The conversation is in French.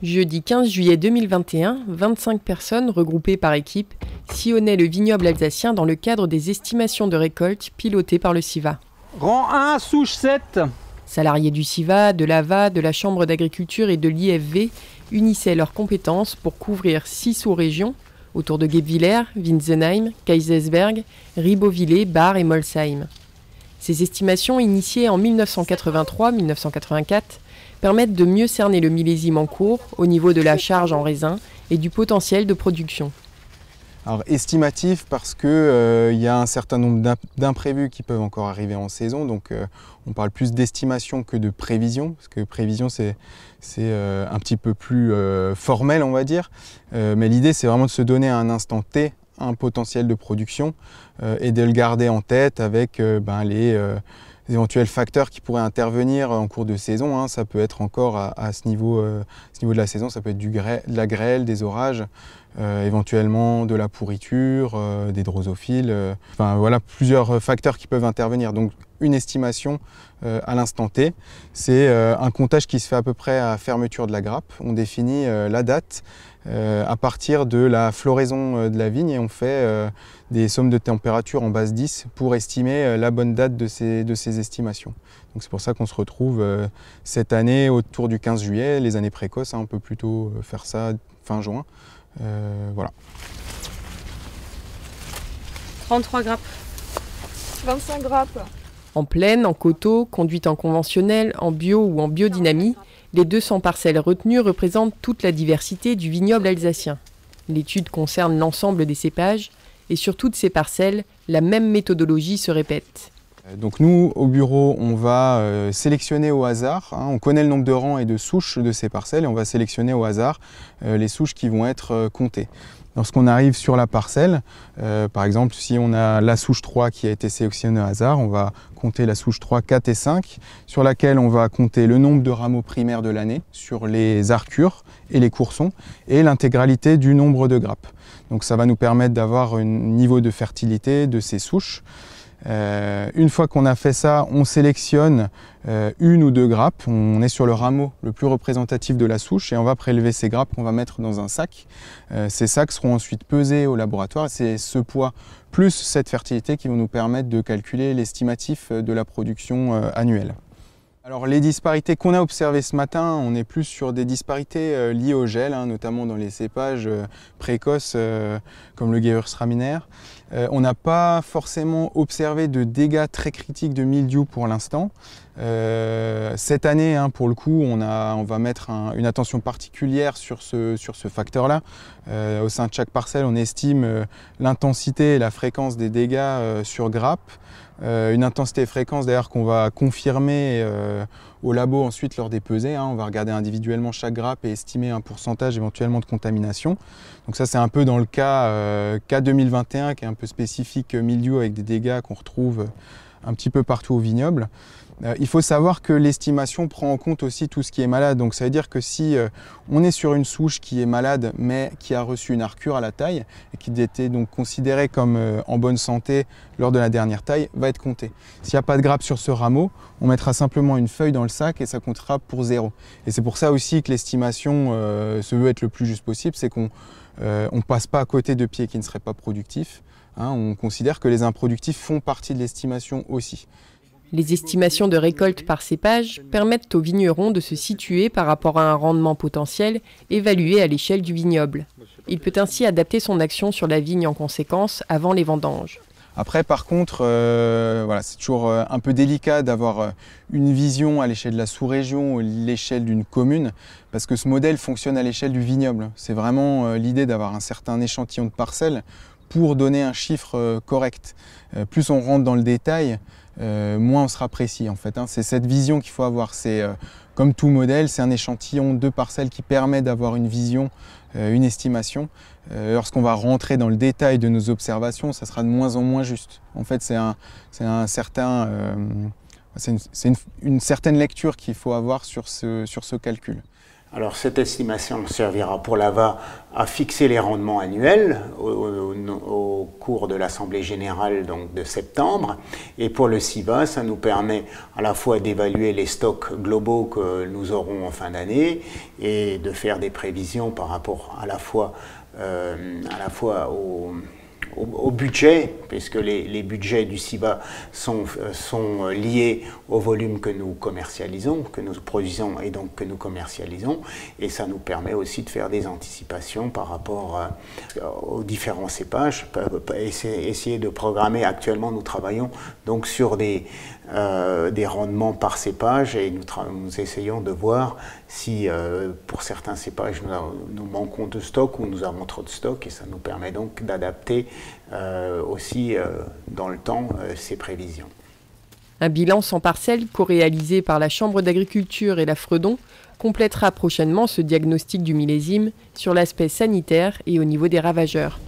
Jeudi 15 juillet 2021, 25 personnes regroupées par équipe sillonnaient le vignoble alsacien dans le cadre des estimations de récolte pilotées par le CIVA. Rang 1, souche 7. Salariés du CIVA, de l'AVA, de la Chambre d'agriculture et de l'IFV unissaient leurs compétences pour couvrir 6 sous-régions autour de Guebwiller, Wintzenheim, Kaysersberg, Ribeauvillé, Bar et Molsheim. Ces estimations, initiées en 1983-1984, permettent de mieux cerner le millésime en cours au niveau de la charge en raisin et du potentiel de production. Alors estimatif parce qu'il y a un certain nombre d'imprévus qui peuvent encore arriver en saison, donc on parle plus d'estimation que de prévision, parce que prévision c'est un petit peu plus formel on va dire, mais l'idée c'est vraiment de se donner à un instant T un potentiel de production et de le garder en tête avec les éventuels facteurs qui pourraient intervenir en cours de saison, hein. Ça peut être encore à ce niveau de la saison, ça peut être de la grêle, des orages, éventuellement de la pourriture, des drosophiles, enfin voilà plusieurs facteurs qui peuvent intervenir. Donc une estimation à l'instant T, c'est un comptage qui se fait à peu près à fermeture de la grappe. On définit la date à partir de la floraison de la vigne et on fait des sommes de température en base 10 pour estimer la bonne date de ces estimations. Donc c'est pour ça qu'on se retrouve cette année autour du 15 juillet, les années précoces, hein, on peut plutôt faire ça fin juin. Voilà. 33 grappes. 25 grappes. En plaine, en coteau, conduite en conventionnel, en bio ou en biodynamie, les 200 parcelles retenues représentent toute la diversité du vignoble alsacien. L'étude concerne l'ensemble des cépages et sur toutes ces parcelles, la même méthodologie se répète. Donc nous, au bureau, on va sélectionner au hasard, hein, on connaît le nombre de rangs et de souches de ces parcelles et on va sélectionner au hasard les souches qui vont être comptées. Lorsqu'on arrive sur la parcelle, par exemple, si on a la souche 3 qui a été sélectionnée au hasard, on va compter la souche 3, 4 et 5, sur laquelle on va compter le nombre de rameaux primaires de l'année, sur les arcures et les coursons, et l'intégralité du nombre de grappes. Donc ça va nous permettre d'avoir un niveau de fertilité de ces souches. Une fois qu'on a fait ça, on sélectionne une ou deux grappes, on est sur le rameau le plus représentatif de la souche et on va prélever ces grappes qu'on va mettre dans un sac. Ces sacs seront ensuite pesés au laboratoire, c'est ce poids plus cette fertilité qui vont nous permettre de calculer l'estimatif de la production annuelle. Alors les disparités qu'on a observées ce matin, on est plus sur des disparités liées au gel, hein, notamment dans les cépages précoces comme le Gewürztraminer. On n'a pas forcément observé de dégâts très critiques de mildiou pour l'instant. Cette année, hein, pour le coup, on va mettre une attention particulière sur ce facteur-là. Au sein de chaque parcelle, on estime l'intensité et la fréquence des dégâts sur grappe. Une intensité et fréquence d'ailleurs qu'on va confirmer au labo ensuite lors des pesées, hein. On va regarder individuellement chaque grappe et estimer un pourcentage éventuellement de contamination. Donc ça c'est un peu dans le cas 2021 qui est un peu spécifique mildiou avec des dégâts qu'on retrouve un petit peu partout au vignoble. Il faut savoir que l'estimation prend en compte aussi tout ce qui est malade. Donc ça veut dire que si on est sur une souche qui est malade mais qui a reçu une arcure à la taille et qui était donc considérée comme en bonne santé lors de la dernière taille, va être comptée. S'il n'y a pas de grappe sur ce rameau, on mettra simplement une feuille dans le sac et ça comptera pour 0. Et c'est pour ça aussi que l'estimation se veut être le plus juste possible, c'est qu'on ne passe pas à côté de pieds qui ne seraient pas productifs. Hein, on considère que les improductifs font partie de l'estimation aussi. Les estimations de récolte par cépage permettent aux vignerons de se situer par rapport à un rendement potentiel évalué à l'échelle du vignoble. Il peut ainsi adapter son action sur la vigne en conséquence avant les vendanges. Après, par contre, voilà, c'est toujours un peu délicat d'avoir une vision à l'échelle de la sous-région ou l'échelle d'une commune, parce que ce modèle fonctionne à l'échelle du vignoble. C'est vraiment l'idée d'avoir un certain échantillon de parcelles pour donner un chiffre correct. Plus on rentre dans le détail, moins on sera précis en fait, hein. C'est cette vision qu'il faut avoir. C'est comme tout modèle, c'est un échantillon de parcelles qui permet d'avoir une vision, une estimation. Lorsqu'on va rentrer dans le détail de nos observations, ça sera de moins en moins juste. En fait, c'est une certaine lecture qu'il faut avoir sur ce calcul. Alors cette estimation servira pour l'AVA à fixer les rendements annuels au cours de l'Assemblée générale donc, de septembre. Et pour le CIVA, ça nous permet à la fois d'évaluer les stocks globaux que nous aurons en fin d'année et de faire des prévisions par rapport à la fois au budget, puisque les budgets du CIVA sont liés au volume que nous commercialisons, que nous produisons et donc que nous commercialisons, et ça nous permet aussi de faire des anticipations par rapport aux différents cépages, essayer de programmer. Actuellement, nous travaillons donc sur des rendements par cépage et nous essayons de voir si pour certains cépages nous manquons de stock ou nous avons trop de stock, et ça nous permet donc d'adapter aussi dans le temps ces prévisions. Un bilan sans parcelle co-réalisé par la Chambre d'agriculture et la Fredon complétera prochainement ce diagnostic du millésime sur l'aspect sanitaire et au niveau des ravageurs.